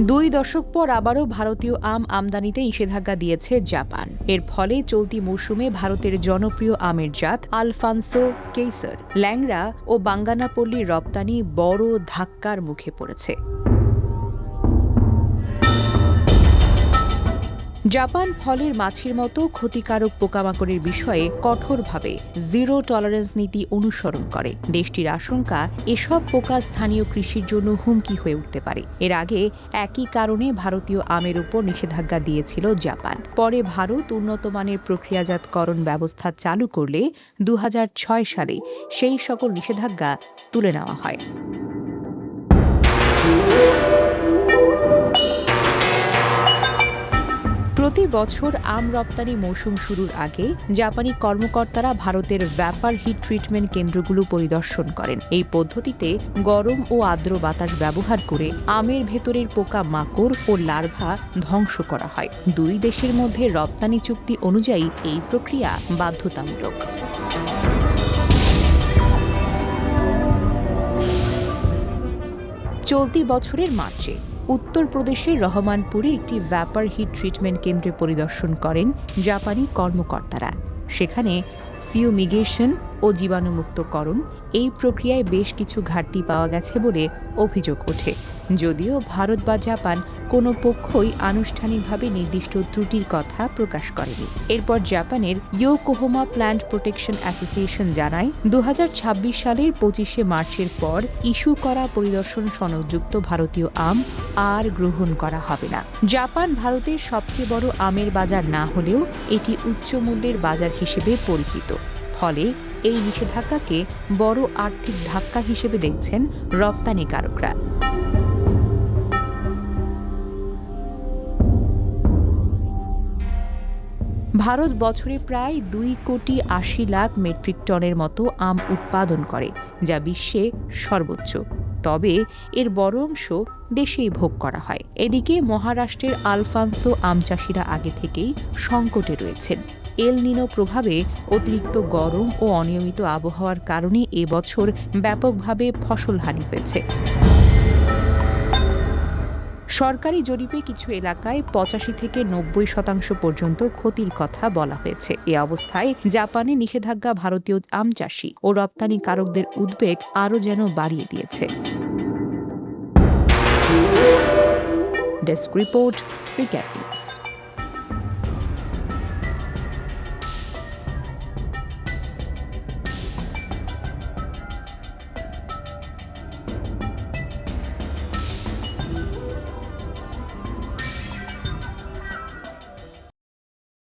2 দশক পর আবারও ভারতীয় আম আমদানিতে নিষেধাজ্ঞা দিয়েছে জাপান। এর ফলে চলতি মৌসুমে ভারতের জনপ্রিয় আমের জাত আলফানসো, কেইসার, ল্যাংড়া ও বাঙ্গানাপল্লির রপ্তানি বড় ধাক্কার মুখে পড়েছে। জাপান ফলের মাছির মতো ক্ষতিকারক পোকামাকড়ের বিষয়ে কঠোরভাবে জিরো টলারেন্স নীতি অনুসরণ করে। দেশটির আশঙ্কা, এসব পোকা স্থানীয় কৃষির জন্য হুমকি হয়ে উঠতে পারে। এর আগে একই কারণে ভারতীয় আমের উপর নিষেধাজ্ঞা দিয়েছিল জাপান। পরে ভারত উন্নত মানের প্রক্রিয়াজাতকরণ ব্যবস্থা চালু করলে 2006 সালে সেই সকল নিষেধাজ্ঞা তুলে নেওয়া হয়। প্রতি বছর আম রপ্তানি মৌসুম শুরুর আগে জাপানি কর্মকর্তারা ভারতের ব্যাপার হিট ট্রিটমেন্ট কেন্দ্রগুলো পরিদর্শন করেন। এই পদ্ধতিতে গরম ও আর্দ্র বাতাস ব্যবহার করে আমের ভেতরের পোকা মাকড় ও লার্ভা ধ্বংস করা হয়। দুই দেশের মধ্যে রপ্তানি চুক্তি অনুযায়ী এই প্রক্রিয়া বাধ্যতামূলক। চলতি বছরের মার্চে উত্তরপ্রদেশের রহমানপুরে একটি ভ্যাপার হিট ট্রিটমেন্ট কেন্দ্রে পরিদর্শন করেন জাপানি কর্মকর্তারা। সেখানে ফিউমিগেশন ও জীবাণুমুক্তকরণ এই প্রক্রিয়ায় বেশ কিছু ঘাটতি পাওয়া গেছে বলে অভিযোগ ওঠে। যদিও ভারত বা জাপান কোনো পক্ষই আনুষ্ঠানিকভাবে নির্দিষ্ট ত্রুটির কথা প্রকাশ করেনি। এরপর জাপানের ইয়োকোহামা প্ল্যান্ট প্রোটেকশন অ্যাসোসিয়েশন জানায়, 2026 সালের 25শে মার্চের পর ইস্যু করা পরিদর্শন সনদযুক্ত ভারতীয় আম আর গ্রহণ করা হবে না। জাপান ভারতের সবচেয়ে বড় আমের বাজার না হলেও এটি উচ্চ মূল্যের বাজার হিসেবে পরিচিত। ফলে এই নিষেধাজ্ঞাকে বড় আর্থিক ধাক্কা হিসেবে দেখছেন রপ্তানিকারকরা। ভারত বছরে প্রায় 2,80,00,000 মেট্রিক টনের মতো আম উৎপাদন করে, যা বিশ্বে সর্বোচ্চ। তবে এর বড় অংশ দেশেই ভোগ করা হয়। এদিকে মহারাষ্ট্রের আলফানসো আম চাষিরা আগে থেকেই সংকটে রয়েছেন। এল নিনো প্রভাবে অতিরিক্ত গরম ও অনিয়মিত আবহাওয়ার কারণে এবছর ব্যাপকভাবে ফসলহানি হয়েছে। সরকারি জরিপে কিছু এলাকায় 85 থেকে 90% পর্যন্ত ক্ষতির কথা বলা হয়েছে। এ অবস্থায় জাপানে নিষেধাজ্ঞা ভারতীয় আম চাষি ও রপ্তানিকারকদের উদ্বেগ আরও যেন বাড়িয়ে দিয়েছে। Desk report, recap news.